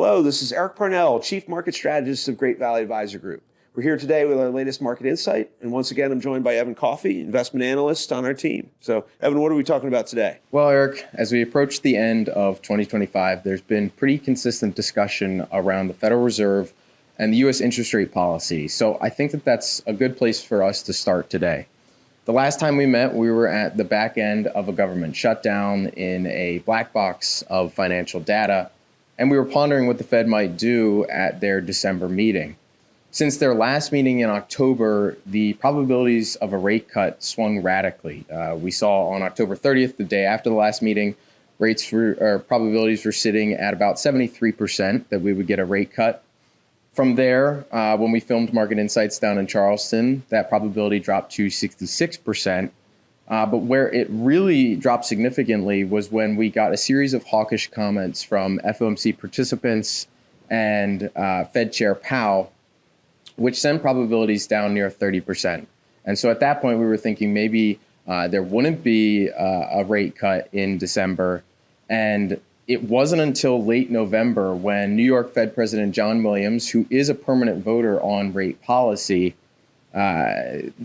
Hello, this is Eric Parnell, Chief Market Strategist of Great Valley Advisor Group. We're here today with our latest market insight, and once again, I'm joined by Evan Coffey, investment analyst on our team. So, Evan, what are we talking about today? Well, Eric, as we approach the end of 2025, there's been pretty consistent discussion around the Federal Reserve and the U.S. interest rate policy. So I think that that's a good place for us to start today. The last time we met, we were at the back end of a government shutdown in a black box of financial data, and we were pondering what the Fed might do at their December meeting. Since their last meeting in October, the probabilities of a rate cut swung radically. We saw on October 30th, the day after the last meeting, probabilities were sitting at about 73% that we would get a rate cut. From there, when we filmed Market Insights down in Charleston, that probability dropped to 66%. But where it really dropped significantly was when we got a series of hawkish comments from FOMC participants and Fed Chair Powell, which sent probabilities down near 30%. And so at that point, we were thinking maybe there wouldn't be a rate cut in December. And it wasn't until late November when New York Fed President John Williams, who is a permanent voter on rate policy,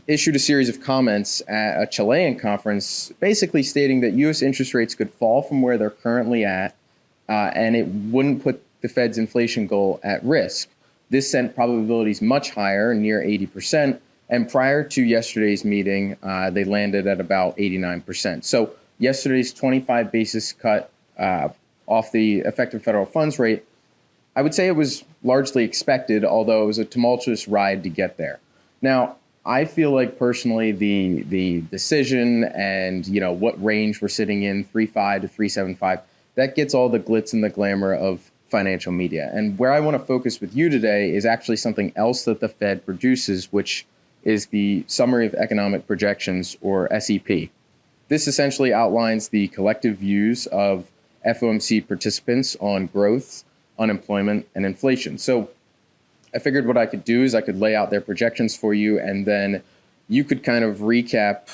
issued a series of comments at a Chilean conference, basically stating that U.S. interest rates could fall from where they're currently at, and it wouldn't put the Fed's inflation goal at risk. This sent probabilities much higher, near 80%. And prior to yesterday's meeting, they landed at about 89%. So yesterday's 25 basis cut off the effective federal funds rate, I would say it was largely expected, although it was a tumultuous ride to get there. Now, I feel like personally the decision and what range we're sitting in, 3.5 to 3.75, that gets all the glitz and the glamour of financial media. And where I want to focus with you today is actually something else that the Fed produces, which is the Summary of Economic Projections, or SEP. This essentially outlines the collective views of FOMC participants on growth, unemployment, and inflation. So I figured what I could do is I could lay out their projections for you, and then you could kind of recap,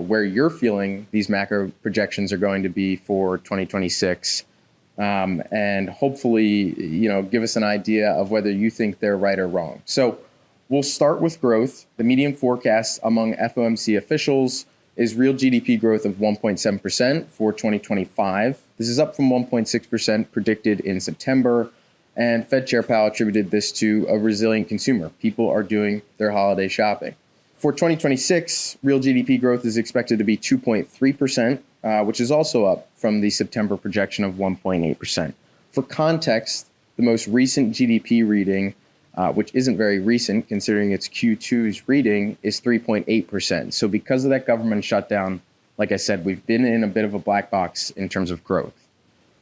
where you're feeling these macro projections are going to be for 2026. And hopefully, give us an idea of whether you think they're right or wrong. So we'll start with growth. The median forecast among FOMC officials is real GDP growth of 1.7% for 2025. This is up from 1.6% predicted in September. And Fed Chair Powell attributed this to a resilient consumer. People are doing their holiday shopping. For 2026, real GDP growth is expected to be 2.3%. Which is also up from the September projection of 1.8%. For context, the most recent GDP reading, which isn't very recent considering it's Q2's reading, is 3.8%. So because of that government shutdown, like I said, we've been in a bit of a black box in terms of growth.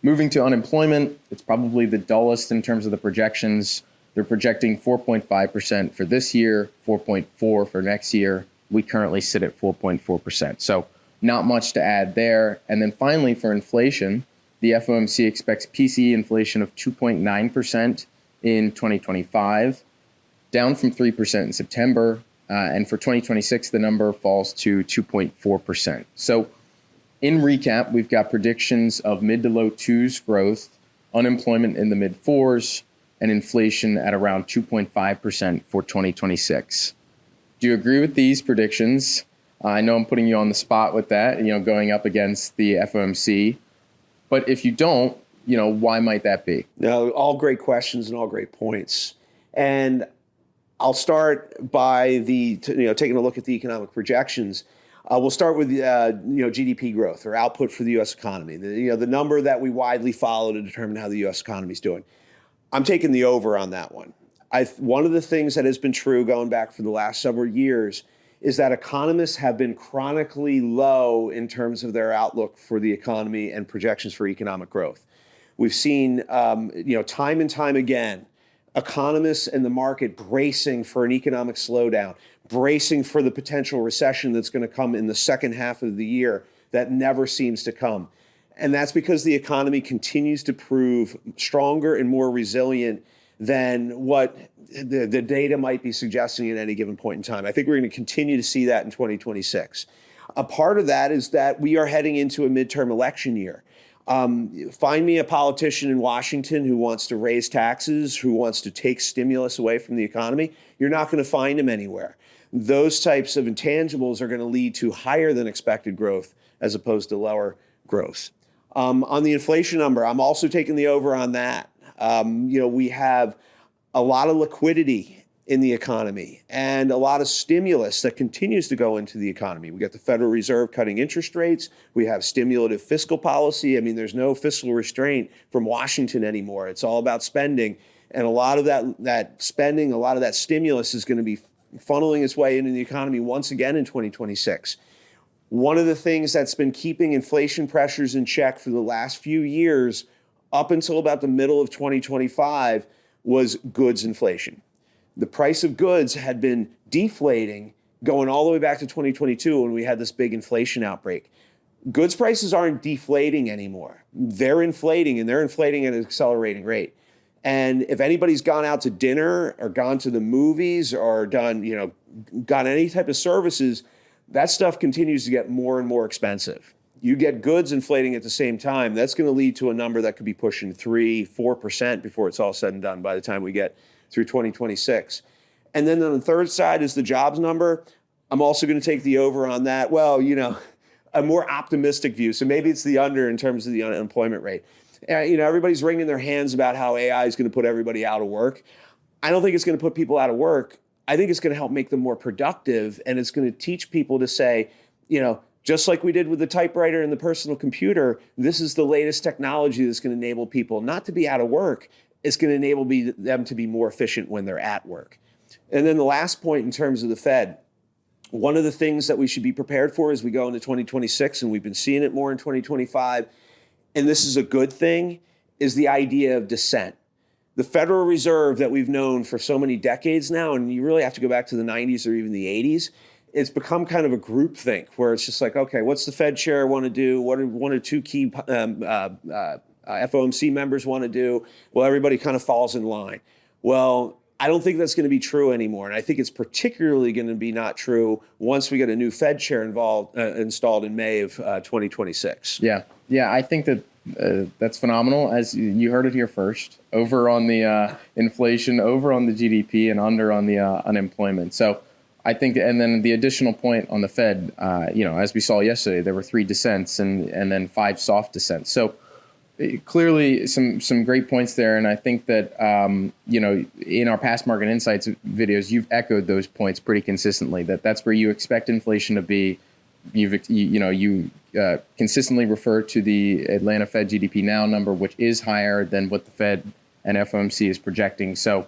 Moving to unemployment, it's probably the dullest in terms of the projections. They're projecting 4.5% for this year, 4.4% for next year. We currently sit at 4.4%. So not much to add there. And then finally, for inflation, the FOMC expects PCE inflation of 2.9% in 2025, down from 3% in September. And for 2026, the number falls to 2.4%. So in recap, we've got predictions of mid to low twos growth, unemployment in the mid fours, and inflation at around 2.5% for 2026. Do you agree with these predictions? I know I'm putting you on the spot with that, going up against the FOMC. But if you don't, why might that be? No, all great questions and all great points. And I'll start by taking a look at the economic projections. We'll start with GDP growth, or output for the U.S. economy. The number that we widely follow to determine how the U.S. economy is doing. I'm taking the over on that one. One of the things that has been true going back for the last several years is that economists have been chronically low in terms of their outlook for the economy and projections for economic growth. We've seen, time and time again, economists in the market bracing for an economic slowdown, bracing for the potential recession that's going to come in the second half of the year that never seems to come. And that's because the economy continues to prove stronger and more resilient than what the data might be suggesting at any given point in time. I think we're going to continue to see that in 2026. A part of that is that we are heading into a midterm election year. Find me a politician in Washington who wants to raise taxes, who wants to take stimulus away from the economy. You're not going to find him anywhere. Those types of intangibles are going to lead to higher than expected growth as opposed to lower growth. On the inflation number, I'm also taking the over on that. We have a lot of liquidity in the economy and a lot of stimulus that continues to go into the economy. We got the Federal Reserve cutting interest rates. We have stimulative fiscal policy. I mean, there's no fiscal restraint from Washington anymore. It's all about spending. And a lot of that spending, a lot of that stimulus is going to be funneling its way into the economy once again in 2026. One of the things that's been keeping inflation pressures in check for the last few years, up until about the middle of 2025, was goods inflation. The price of goods had been deflating going all the way back to 2022 when we had this big inflation outbreak. Goods prices aren't deflating anymore. They're inflating, and they're inflating at an accelerating rate. And if anybody's gone out to dinner or gone to the movies or got any type of services, that stuff continues to get more and more expensive. You get goods inflating at the same time, that's going to lead to a number that could be pushing 3-4% before it's all said and done by the time we get through 2026. And then on the third side is the jobs number. I'm also going to take the over on that. Well, a more optimistic view. So maybe it's the under in terms of the unemployment rate. Everybody's wringing their hands about how AI is going to put everybody out of work. I don't think it's going to put people out of work. I think it's going to help make them more productive, and it's going to teach people to say, just like we did with the typewriter and the personal computer, this is the latest technology that's going to enable people not to be out of work. It's going to enable them to be more efficient when they're at work. And then the last point in terms of the Fed, one of the things that we should be prepared for as we go into 2026, and we've been seeing it more in 2025, and this is a good thing, is the idea of dissent. The Federal Reserve that we've known for so many decades now, and you really have to go back to the 90s or even the 80s, it's become kind of a group think where it's just like, okay, what's the Fed chair want to do? What are one or two key FOMC members want to do? Well, everybody kind of falls in line. Well, I don't think that's going to be true anymore. And I think it's particularly going to be not true once we get a new Fed chair installed in May of 2026. Yeah, I think that that's phenomenal. As you heard it here first, over on the inflation, over on the GDP, and under on the unemployment. So I think, and then the additional point on the Fed, as we saw yesterday, there were 3 dissents and then 5 soft dissents. So clearly some great points there. And I think that, in our past Market Insights videos, you've echoed those points pretty consistently, that's where you expect inflation to be. You consistently refer to the Atlanta Fed GDP Now number, which is higher than what the Fed and FOMC is projecting. So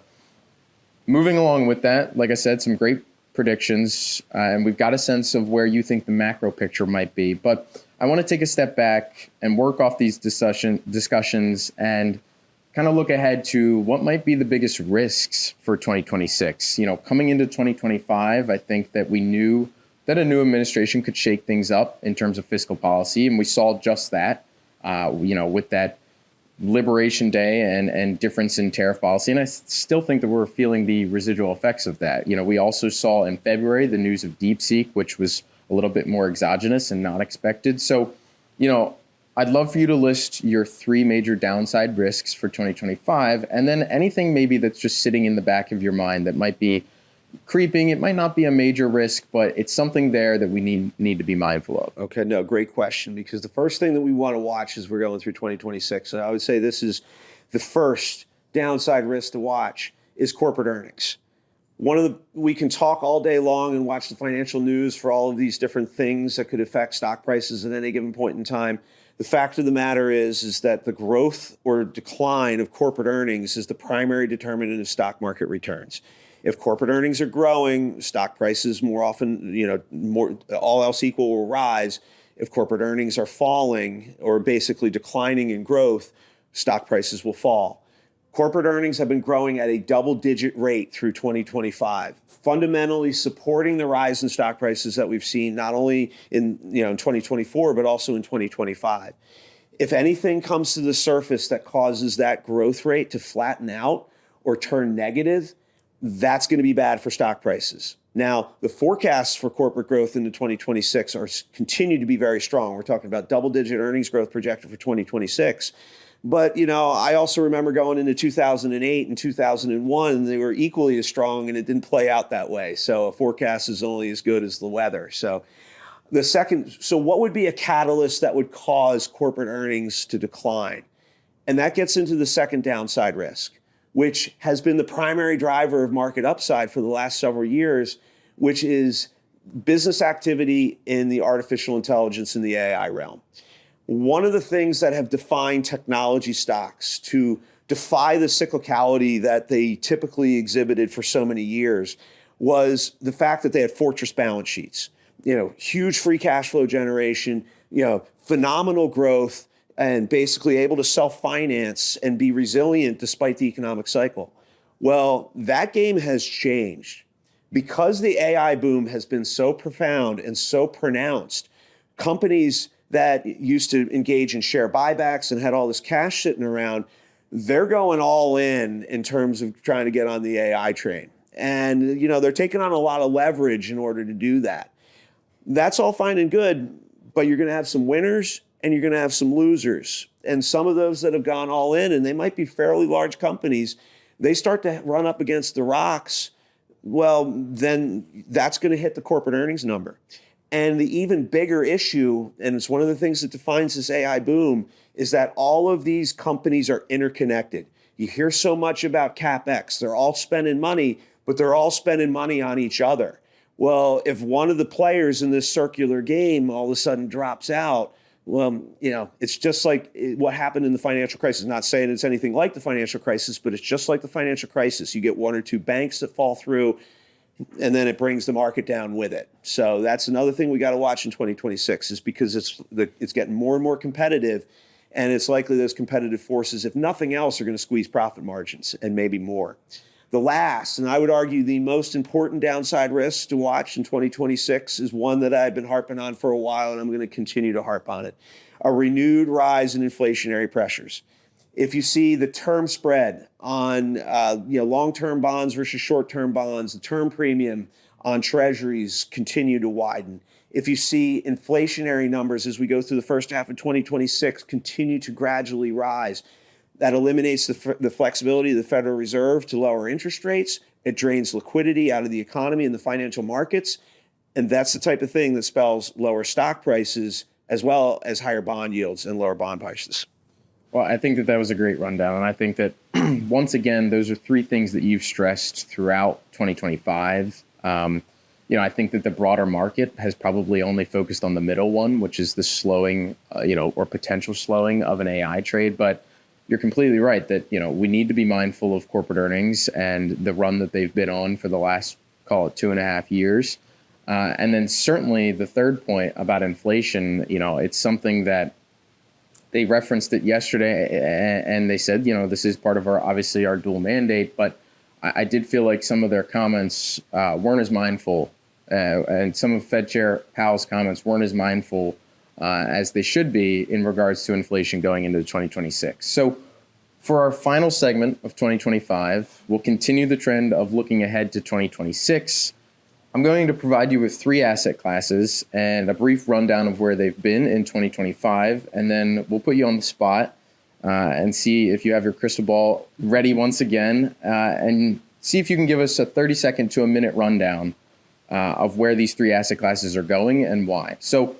moving along with that, like I said, some great predictions, and we've got a sense of where you think the macro picture might be. But I want to take a step back and work off these discussions and kind of look ahead to what might be the biggest risks for 2026. Coming into 2025, I think that we knew that a new administration could shake things up in terms of fiscal policy, and we saw just that, with that Liberation Day and difference in tariff policy. And I still think that we're feeling the residual effects of that. We also saw in February the news of DeepSeek, which was a little bit more exogenous and not expected. So, I'd love for you to list your 3 major downside risks for 2025, and then anything maybe that's just sitting in the back of your mind that might be creeping. It might not be a major risk, but it's something there that we need to be mindful of. Okay, no, great question, because the first thing that we want to watch as we're going through 2026, and I would say this is the first downside risk to watch, is corporate earnings. We can talk all day long and watch the financial news for all of these different things that could affect stock prices at any given point in time. The fact of the matter is that the growth or decline of corporate earnings is the primary determinant of stock market returns. If corporate earnings are growing, stock prices more often, all else equal, will rise. If corporate earnings are falling or basically declining in growth, stock prices will fall. Corporate earnings have been growing at a double-digit rate through 2025, fundamentally supporting the rise in stock prices that we've seen not only in 2024, but also in 2025. If anything comes to the surface that causes that growth rate to flatten out or turn negative, that's going to be bad for stock prices. Now, the forecasts for corporate growth into 2026 continue to be very strong. We're talking about double-digit earnings growth projected for 2026. But, I also remember going into 2008 and 2001, and they were equally as strong, and it didn't play out that way. So a forecast is only as good as the weather. So what would be a catalyst that would cause corporate earnings to decline? And that gets into the second downside risk, which has been the primary driver of market upside for the last several years, which is business activity in the artificial intelligence and the AI realm. One of the things that have defined technology stocks to defy the cyclicality that they typically exhibited for so many years was the fact that they had fortress balance sheets, huge free cash flow generation, phenomenal growth, and basically able to self-finance and be resilient despite the economic cycle. Well, that game has changed. Because the AI boom has been so profound and so pronounced, companies that used to engage in share buybacks and had all this cash sitting around, they're going all in terms of trying to get on the AI train. And, they're taking on a lot of leverage in order to do that. That's all fine and good, but you're going to have some winners and you're going to have some losers. And some of those that have gone all in, and they might be fairly large companies, they start to run up against the rocks. Well, then that's going to hit the corporate earnings number. And the even bigger issue, and it's one of the things that defines this AI boom, is that all of these companies are interconnected. You hear so much about CapEx. They're all spending money, but they're all spending money on each other. Well, if one of the players in this circular game all of a sudden drops out, well, it's just like what happened in the financial crisis. Not saying it's anything like the financial crisis, but it's just like the financial crisis. You get one or two banks that fall through, and then it brings the market down with it. So that's another thing we got to watch in 2026, is because it's getting more and more competitive, and it's likely those competitive forces, if nothing else, are going to squeeze profit margins and maybe more. The last, and I would argue the most important downside risk to watch in 2026, is one that I've been harping on for a while, and I'm going to continue to harp on it: a renewed rise in inflationary pressures. If you see the term spread on long-term bonds versus short-term bonds, the term premium on treasuries continue to widen. If you see inflationary numbers as we go through the first half of 2026 continue to gradually rise, that eliminates the flexibility of the Federal Reserve to lower interest rates. It drains liquidity out of the economy and the financial markets. And that's the type of thing that spells lower stock prices as well as higher bond yields and lower bond prices. Well, I think that was a great rundown. And I think that, once again, those are three things that you've stressed throughout 2025. I think that the broader market has probably only focused on the middle one, which is the slowing, or potential slowing of an AI trade. But you're completely right that, we need to be mindful of corporate earnings and the run that they've been on for the last, call it 2.5 years. And then certainly the third point about inflation, it's something that they referenced it yesterday, and they said, this is part of our dual mandate. But I did feel like some of their comments weren't as mindful, and some of Fed Chair Powell's comments weren't as mindful as they should be in regards to inflation going into 2026. So for our final segment of 2025, we'll continue the trend of looking ahead to 2026. I'm going to provide you with 3 asset classes and a brief rundown of where they've been in 2025, and then we'll put you on the spot and see if you have your crystal ball ready once again, and see if you can give us a 30-second to a minute rundown of where these 3 asset classes are going and why. So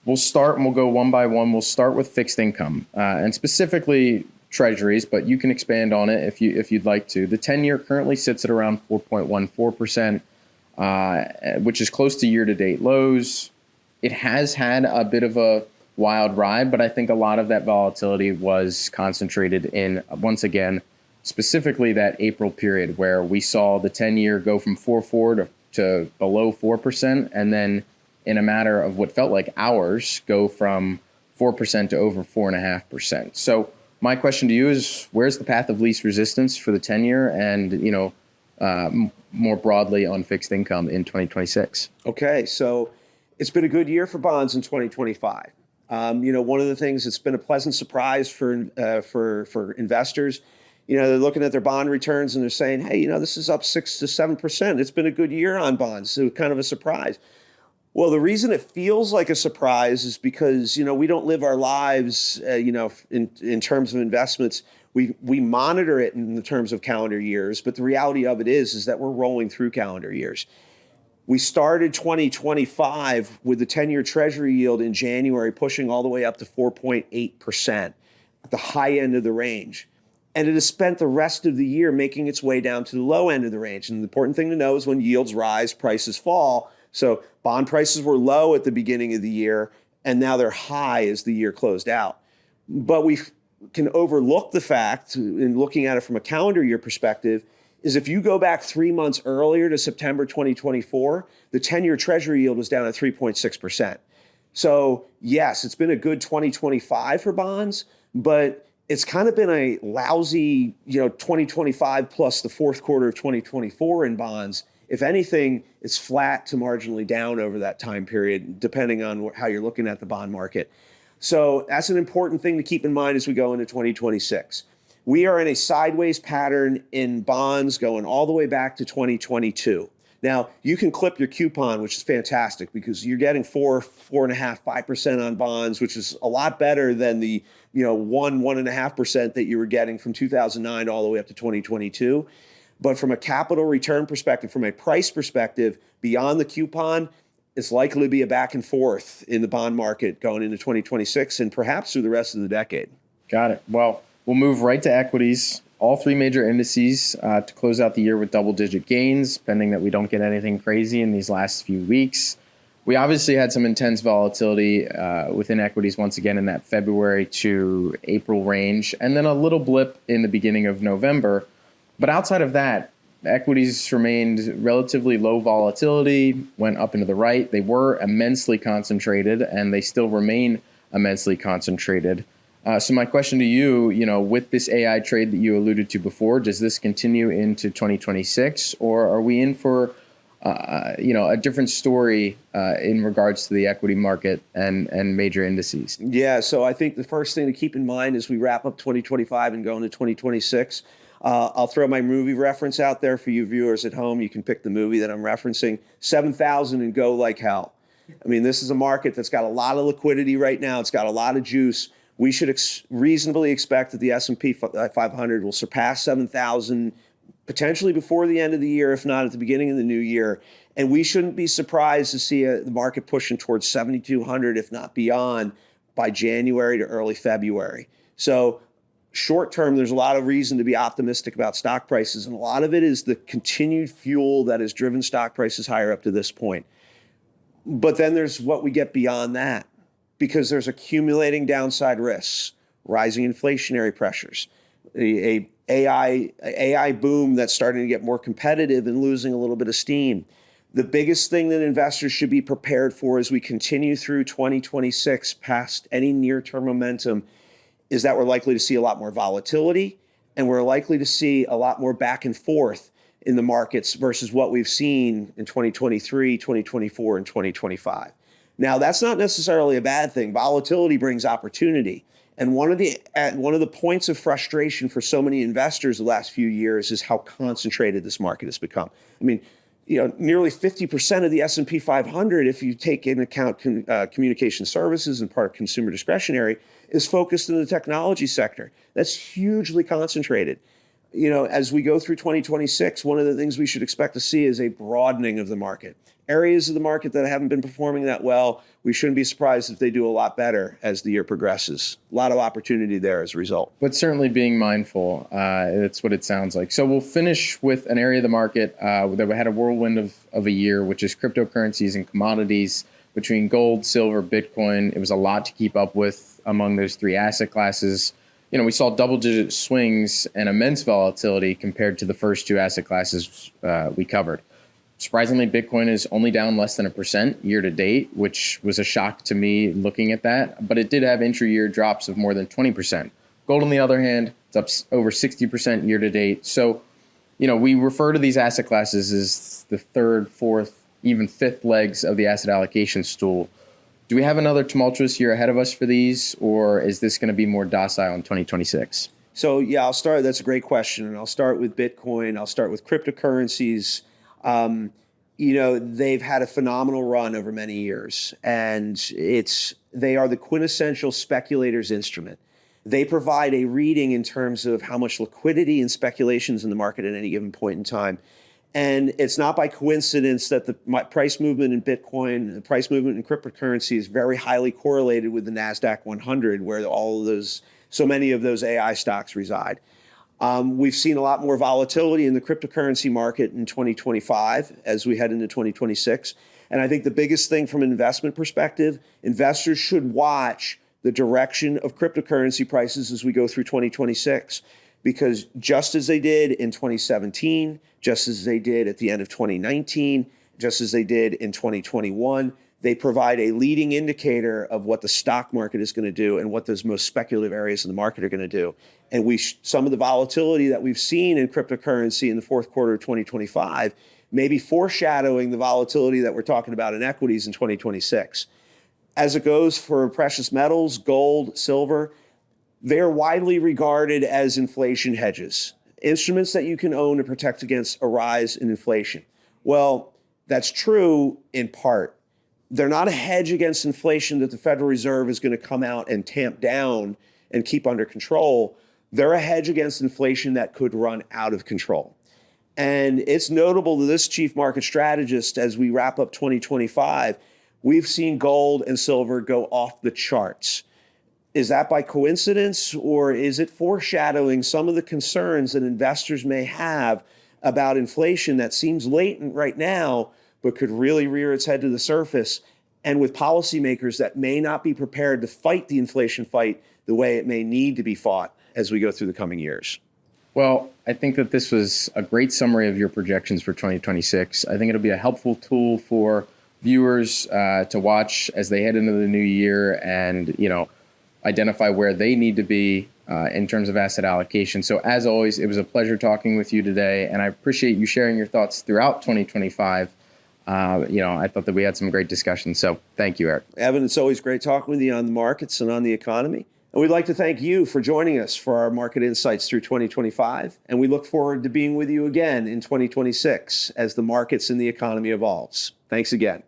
we'll start, and we'll go one by one. We'll start with fixed income, and specifically treasuries, but you can expand on it if you'd like to. The 10-year currently sits at around 4.14%. Which is close to year-to-date lows. It has had a bit of a wild ride, but I think a lot of that volatility was concentrated in, once again, specifically that April period where we saw the 10-year go from 4.4 to below 4%, and then in a matter of what felt like hours, go from 4% to over 4.5%. So my question to you is, where's the path of least resistance for the 10-year and, more broadly on fixed income in 2026? Okay, so it's been a good year for bonds in 2025. One of the things that's been a pleasant surprise for investors They're looking at their bond returns and they're saying, hey, this is up 6 to 7%. It's been a good year on bonds. So kind of a surprise. Well, the reason it feels like a surprise is because, we don't live our lives, in terms of investments. We monitor it in the terms of calendar years, but the reality of it is that we're rolling through calendar years. We started 2025 with the 10-year Treasury yield in January pushing all the way up to 4.8% at the high end of the range. And it has spent the rest of the year making its way down to the low end of the range. And the important thing to know is when yields rise, prices fall. So bond prices were low at the beginning of the year, and now they're high as the year closed out. But we can overlook the fact, in looking at it from a calendar year perspective, is if you go back 3 months earlier to September 2024, the 10-year Treasury yield was down at 3.6%. So yes, it's been a good 2025 for bonds, but it's kind of been a lousy, 2025 plus the fourth quarter of 2024 in bonds. If anything, it's flat to marginally down over that time period, depending on how you're looking at the bond market. So that's an important thing to keep in mind as we go into 2026. We are in a sideways pattern in bonds going all the way back to 2022. Now, you can clip your coupon, which is fantastic because you're getting 4.5%, 5% on bonds, which is a lot better than the 1.5% that you were getting from 2009 all the way up to 2022. But from a capital return perspective, from a price perspective, beyond the coupon, it's likely to be a back and forth in the bond market going into 2026 and perhaps through the rest of the decade. Got it. Well, we'll move right to equities. All three major indices to close out the year with double-digit gains, pending that we don't get anything crazy in these last few weeks. We obviously had some intense volatility within equities once again in that February to April range, and then a little blip in the beginning of November. But outside of that, equities remained relatively low volatility, went up into the right. They were immensely concentrated, and they still remain immensely concentrated. So my question to you, with this AI trade that you alluded to before, does this continue into 2026, or are we in for, a different story in regards to the equity market and major indices? Yeah, so I think the first thing to keep in mind as we wrap up 2025 and go into 2026, I'll throw my movie reference out there for you viewers at home. You can pick the movie that I'm referencing, 7,000 and Go Like Hell. I mean, this is a market that's got a lot of liquidity right now. It's got a lot of juice. We should reasonably expect that the S&P 500 will surpass 7,000 potentially before the end of the year, if not at the beginning of the new year. And we shouldn't be surprised to see the market pushing towards 7,200, if not beyond, by January to early February. So short term, there's a lot of reason to be optimistic about stock prices. And a lot of it is the continued fuel that has driven stock prices higher up to this point. But then there's what we get beyond that, because there's accumulating downside risks, rising inflationary pressures, a AI boom that's starting to get more competitive and losing a little bit of steam. The biggest thing that investors should be prepared for as we continue through 2026 past any near-term momentum is that we're likely to see a lot more volatility, and we're likely to see a lot more back and forth in the markets versus what we've seen in 2023, 2024, and 2025. Now, that's not necessarily a bad thing. Volatility brings opportunity. And one of the points of frustration for so many investors the last few years is how concentrated this market has become. I mean, nearly 50% of the S&P 500, if you take into account communication services and part of consumer discretionary, is focused in the technology sector. That's hugely concentrated. As we go through 2026, one of the things we should expect to see is a broadening of the market. Areas of the market that haven't been performing that well, we shouldn't be surprised if they do a lot better as the year progresses. A lot of opportunity there as a result. But certainly being mindful, that's what it sounds like. So we'll finish with an area of the market that had a whirlwind of a year, which is cryptocurrencies and commodities. Between gold, silver, Bitcoin, it was a lot to keep up with among those three asset classes. We saw double-digit swings and immense volatility compared to the first two asset classes we covered. Surprisingly, Bitcoin is only down less than 1% year to date, which was a shock to me looking at that. But it did have intra-year drops of more than 20%. Gold, on the other hand, it's up over 60% year to date. So, we refer to these asset classes as the third, fourth, even fifth legs of the asset allocation stool. Do we have another tumultuous year ahead of us for these, or is this going to be more docile in 2026? So yeah, I'll start. That's a great question, and I'll start with Bitcoin. I'll start with cryptocurrencies. Um, they've had a phenomenal run over many years, and they are the quintessential speculator's instrument. They provide a reading in terms of how much liquidity and speculations in the market at any given point in time. And it's not by coincidence that the price movement in Bitcoin, the price movement in cryptocurrency is very highly correlated with the NASDAQ 100, where so many of those AI stocks reside. We've seen a lot more volatility in the cryptocurrency market in 2025 as we head into 2026. And I think the biggest thing from an investment perspective, investors should watch the direction of cryptocurrency prices as we go through 2026. Because just as they did in 2017, just as they did at the end of 2019, just as they did in 2021, they provide a leading indicator of what the stock market is going to do and what those most speculative areas of the market are going to do. And some of the volatility that we've seen in cryptocurrency in the fourth quarter of 2025 may be foreshadowing the volatility that we're talking about in equities in 2026. As it goes for precious metals, gold, silver, they are widely regarded as inflation hedges, instruments that you can own to protect against a rise in inflation. Well, that's true in part. They're not a hedge against inflation that the Federal Reserve is going to come out and tamp down and keep under control. They're a hedge against inflation that could run out of control. And it's notable to this chief market strategist, as we wrap up 2025, we've seen gold and silver go off the charts. Is that by coincidence, or is it foreshadowing some of the concerns that investors may have about inflation that seems latent right now, but could really rear its head to the surface, and with policymakers that may not be prepared to fight the inflation fight the way it may need to be fought as we go through the coming years? Well, I think that this was a great summary of your projections for 2026. I think it'll be a helpful tool for viewers to watch as they head into the new year and, identify where they need to be in terms of asset allocation. So as always, it was a pleasure talking with you today, and I appreciate you sharing your thoughts throughout 2025. I thought that we had some great discussions. So thank you, Eric. Evan, it's always great talking with you on the markets and on the economy. And we'd like to thank you for joining us for our market insights through 2025. And we look forward to being with you again in 2026 as the markets and the economy evolves. Thanks again.